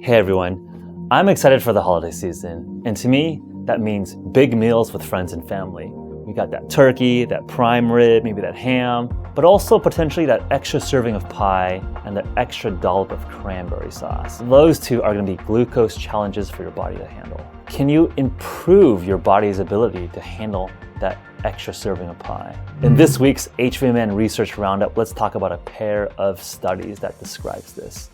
Hey everyone, I'm excited for the holiday season, and to me, that means big meals with friends and family. We got that turkey, that prime rib, maybe that ham, but also potentially that extra serving of pie and that extra dollop of cranberry sauce. Those two are going to be glucose challenges for your body to handle. Can you improve your body's ability to handle that extra serving of pie? In this week's H.V.M.N. Research Roundup, let's talk about a pair of studies that describes this.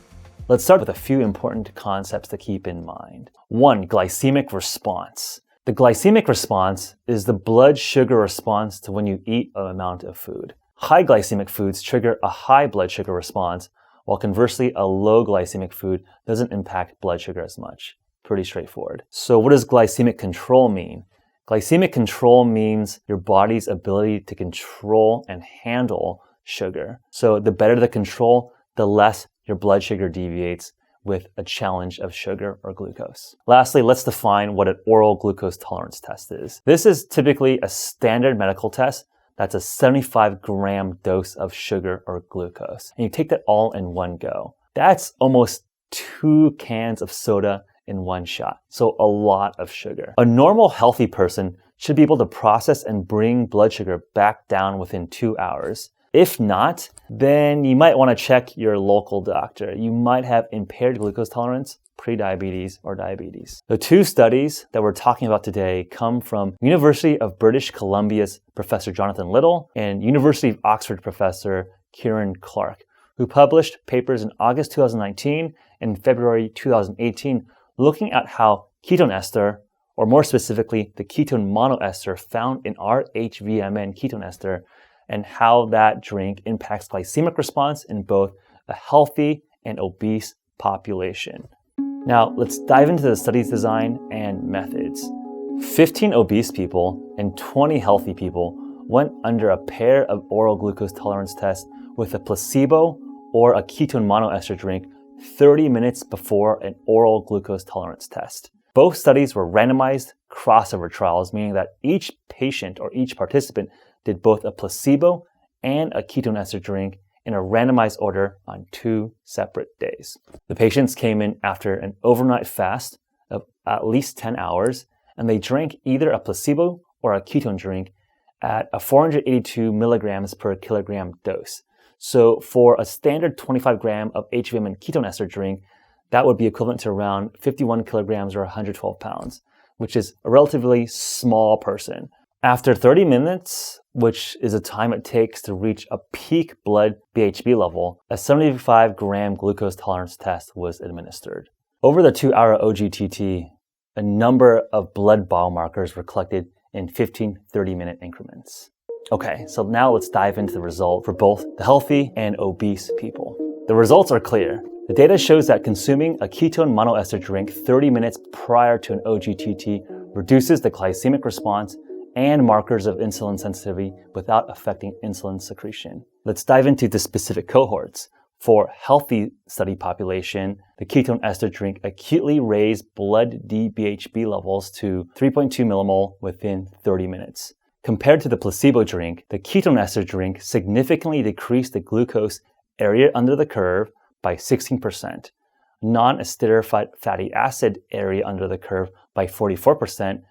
Let's start with a few important concepts to keep in mind. 1. Glycemic response. The glycemic response is the blood sugar response to when you eat an amount of food. High glycemic foods trigger a high blood sugar response, while conversely, a low glycemic food doesn't impact blood sugar as much. Pretty straightforward. So what does glycemic control mean? Glycemic control means your body's ability to control and handle sugar. So the better the control, the less your blood sugar deviates with a challenge of sugar or glucose. Lastly, let's define what an oral glucose tolerance test is. This is typically a standard medical test that's a 75-gram dose of sugar or glucose. And you take that all in one go. That's almost 2 cans of soda in one shot. So a lot of sugar. A normal healthy person should be able to process and bring blood sugar back down within 2 hours. If not, then you might want to check your local doctor. You might have impaired glucose tolerance, prediabetes, or diabetes. The 2 studies that we're talking about today come from University of British Columbia's Professor Jonathan Little and University of Oxford Professor Kieran Clarke, who published papers in August 2019 and February 2018 looking at how ketone ester, or more specifically, the ketone monoester found in our H.V.M.N. ketone ester, and how that drink impacts glycemic response in both a healthy and obese population. Now, let's dive into the study's design and methods. 15 obese people and 20 healthy people went under a pair of oral glucose tolerance tests with a placebo or a ketone monoester drink 30 minutes before an oral glucose tolerance test. Both studies were randomized crossover trials, meaning that each patient or each participant did both a placebo and a ketone ester drink in a randomized order on 2 separate days. The patients came in after an overnight fast of at least 10 hours, and they drank either a placebo or a ketone drink at a 482 milligrams per kilogram dose. So for a standard 25 gram of H.V.M.N. ketone ester drink, that would be equivalent to around 51 kilograms or 112 pounds, which is a relatively small person. After 30 minutes, which is the time it takes to reach a peak blood BHB level, a 75-gram glucose tolerance test was administered. Over the 2-hour OGTT, a number of blood biomarkers were collected in 15 30-minute increments. Okay, so now let's dive into the result for both the healthy and obese people. The results are clear. The data shows that consuming a ketone monoester drink 30 minutes prior to an OGTT reduces the glycemic response and markers of insulin sensitivity without affecting insulin secretion. Let's dive into the specific cohorts. For healthy study population, the ketone ester drink acutely raised blood DBHB levels to 3.2 millimole within 30 minutes. Compared to the placebo drink, the ketone ester drink significantly decreased the glucose area under the curve by 16%, non-esterified fatty acid area under the curve by 44%,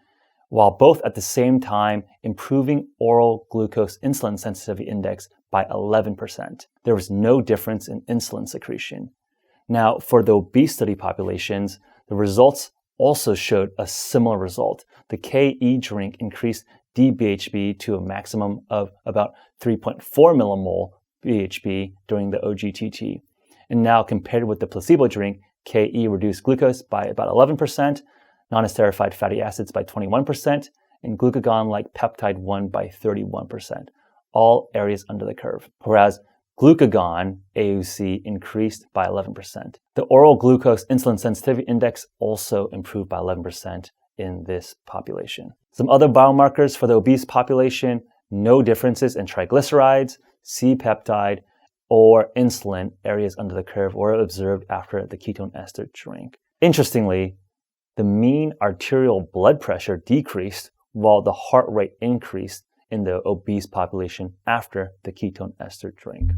while both at the same time improving oral glucose insulin sensitivity index by 11%. There was no difference in insulin secretion. Now, for the obese study populations, the results also showed a similar result. The KE drink increased DBHB to a maximum of about 3.4 millimole BHB during the OGTT. And now compared with the placebo drink, KE reduced glucose by about 11%, non-esterified fatty acids by 21%, and glucagon-like peptide 1 by 31%, all areas under the curve. Whereas glucagon AUC increased by 11%. The oral glucose insulin sensitivity index also improved by 11% in this population. Some other biomarkers for the obese population: no differences in triglycerides, C-peptide, or insulin areas under the curve were observed after the ketone ester drink. Interestingly, the mean arterial blood pressure decreased while the heart rate increased in the obese population after the ketone ester drink.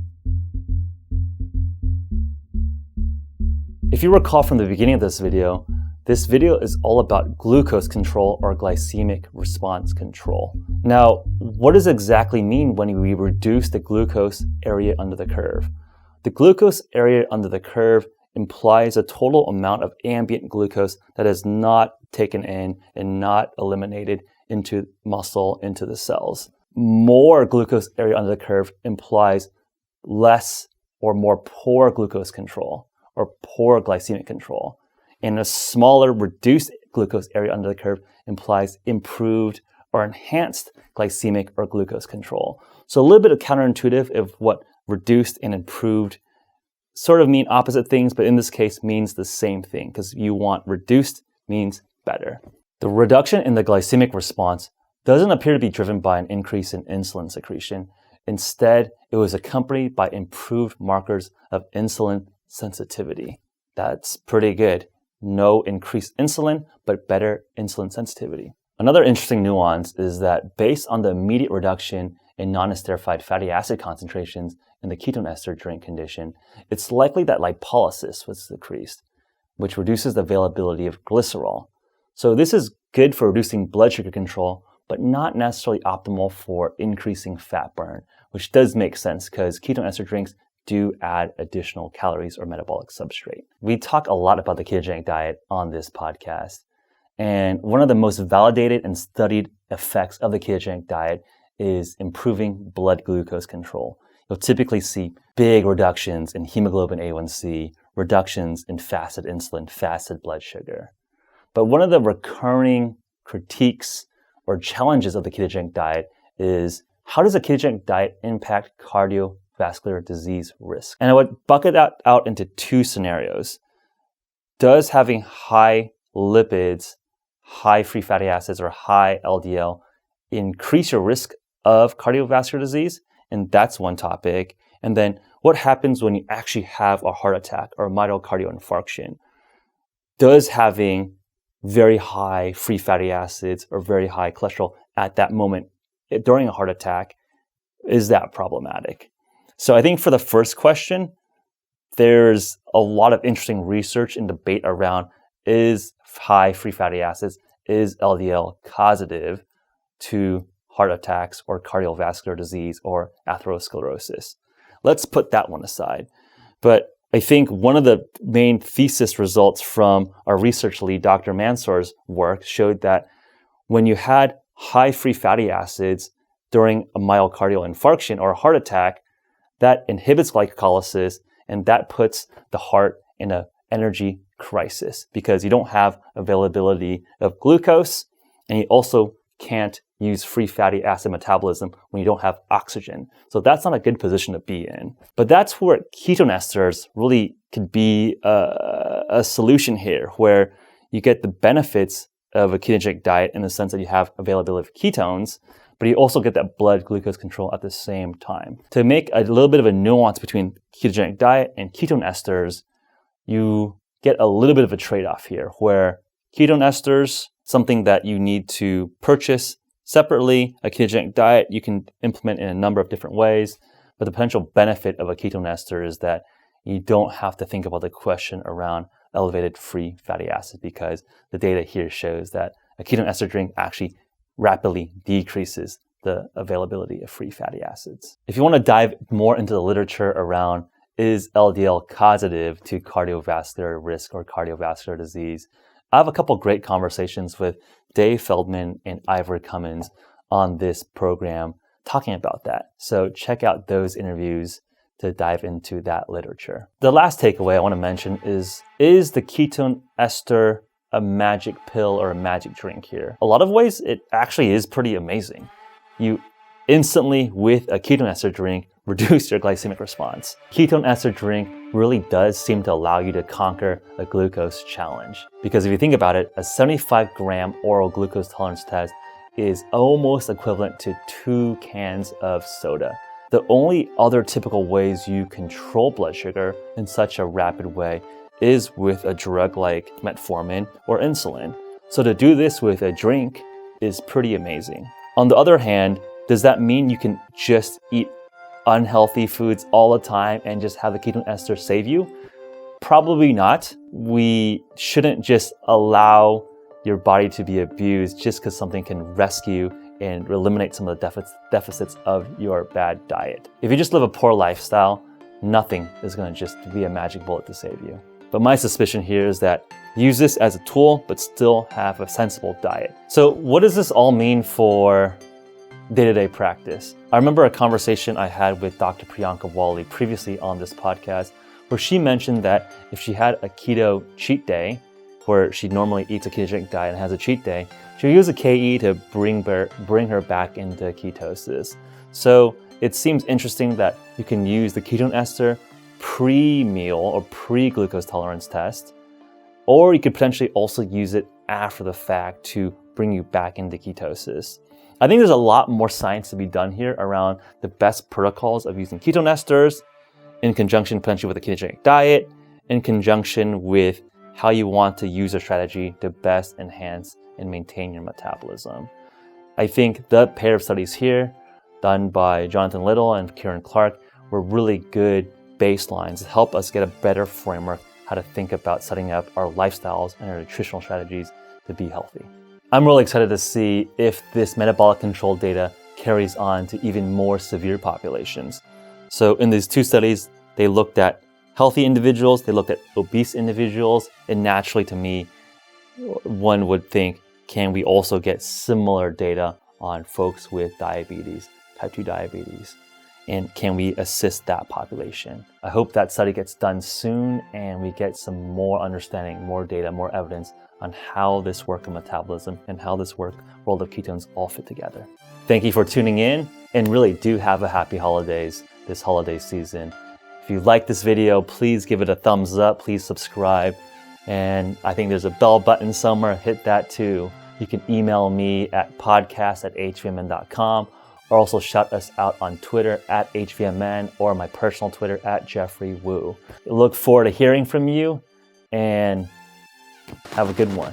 If you recall from the beginning of this video is all about glucose control or glycemic response control. Now, what does it exactly mean when we reduce the glucose area under the curve? The glucose area under the curve implies a total amount of ambient glucose that is not taken in and not eliminated into muscle, into the cells. More glucose area under the curve implies less or more poor glucose control or poor glycemic control. And a smaller reduced glucose area under the curve implies improved or enhanced glycemic or glucose control. So a little bit of counterintuitive of what reduced and improved sort of mean opposite things, but in this case means the same thing because you want reduced means better. The reduction in the glycemic response doesn't appear to be driven by an increase in insulin secretion. Instead, it was accompanied by improved markers of insulin sensitivity. That's pretty good. No increased insulin, but better insulin sensitivity. Another interesting nuance is that based on the immediate reduction in non-esterified fatty acid concentrations in the ketone ester drink condition, it's likely that lipolysis was decreased, which reduces the availability of glycerol. So this is good for reducing blood sugar control, but not necessarily optimal for increasing fat burn, which does make sense because ketone ester drinks do add additional calories or metabolic substrate. We talk a lot about the ketogenic diet on this podcast, and one of the most validated and studied effects of the ketogenic diet is improving blood glucose control. You'll typically see big reductions in hemoglobin A1C, reductions in fasted insulin, fasted blood sugar. But one of the recurring critiques or challenges of the ketogenic diet is how does a ketogenic diet impact cardiovascular disease risk? And I would bucket that out into two scenarios. Does having high lipids, high free fatty acids, or high LDL increase your risk of cardiovascular disease? And that's one topic. And then what happens when you actually have a heart attack or myocardial infarction? Does having very high free fatty acids or very high cholesterol at that moment during a heart attack, is that problematic? So I think for the first question, there's a lot of interesting research and debate around is high free fatty acids, is LDL causative to heart attacks or cardiovascular disease or atherosclerosis. Let's put that one aside. But I think one of the main thesis results from our research lead, Dr. Mansour's work, showed that when you had high free fatty acids during a myocardial infarction or a heart attack, that inhibits glycolysis and that puts the heart in an energy crisis because you don't have availability of glucose and you also can't use free fatty acid metabolism when you don't have oxygen. So that's not a good position to be in. But that's where ketone esters really could be a solution here, where you get the benefits of a ketogenic diet in the sense that you have availability of ketones, but you also get that blood glucose control at the same time. To make a little bit of a nuance between ketogenic diet and ketone esters, you get a little bit of a trade-off here, where ketone esters, something that you need to purchase separately. A ketogenic diet you can implement in a number of different ways, but the potential benefit of a ketone ester is that you don't have to think about the question around elevated free fatty acids because the data here shows that a ketone ester drink actually rapidly decreases the availability of free fatty acids. If you want to dive more into the literature around is LDL causative to cardiovascular risk or cardiovascular disease, I have a couple great conversations with Dave Feldman and Ivor Cummins on this program talking about that. So check out those interviews to dive into that literature. The last takeaway I want to mention is the ketone ester a magic pill or a magic drink here? A lot of ways it actually is pretty amazing. You instantly, with a ketone ester drink, reduce your glycemic response. Ketone ester drink really does seem to allow you to conquer a glucose challenge. Because if you think about it, a 75-gram oral glucose tolerance test is almost equivalent to 2 cans of soda. The only other typical ways you control blood sugar in such a rapid way is with a drug like metformin or insulin. So to do this with a drink is pretty amazing. On the other hand, does that mean you can just eat unhealthy foods all the time and just have the ketone ester save you? Probably not. We shouldn't just allow your body to be abused just because something can rescue and eliminate some of the deficits of your bad diet. If you just live a poor lifestyle, nothing is going to just be a magic bullet to save you. But my suspicion here is that use this as a tool, but still have a sensible diet. So what does this all mean for day-to-day practice? I remember a conversation I had with Dr. Priyanka Wally previously on this podcast, where she mentioned that if she had a keto cheat day, where she normally eats a ketogenic diet and has a cheat day, she'll use a KE to bring her back into ketosis. So it seems interesting that you can use the ketone ester pre-meal or pre-glucose tolerance test, or you could potentially also use it after the fact to bring you back into ketosis. I think there's a lot more science to be done here around the best protocols of using ketone esters in conjunction potentially with a ketogenic diet, in conjunction with how you want to use a strategy to best enhance and maintain your metabolism. I think the pair of studies here done by Jonathan Little and Kieran Clarke were really good baselines to help us get a better framework how to think about setting up our lifestyles and our nutritional strategies to be healthy. I'm really excited to see if this metabolic control data carries on to even more severe populations. So in these two studies, they looked at healthy individuals, they looked at obese individuals, and naturally to me, one would think, can we also get similar data on folks with diabetes, type 2 diabetes? And can we assist that population? I hope that study gets done soon and we get some more understanding, more data, more evidence on how this work of metabolism and how this world of ketones all fit together. Thank you for tuning in, and really do have a happy holidays this holiday season. If you like this video, please give it a thumbs up, please subscribe. And I think there's a bell button somewhere, hit that too. You can email me at podcast@hvmn.com, or also shout us out on Twitter at H.V.M.N. or my personal Twitter at Geoffrey Woo. Look forward to hearing from you, and have a good one.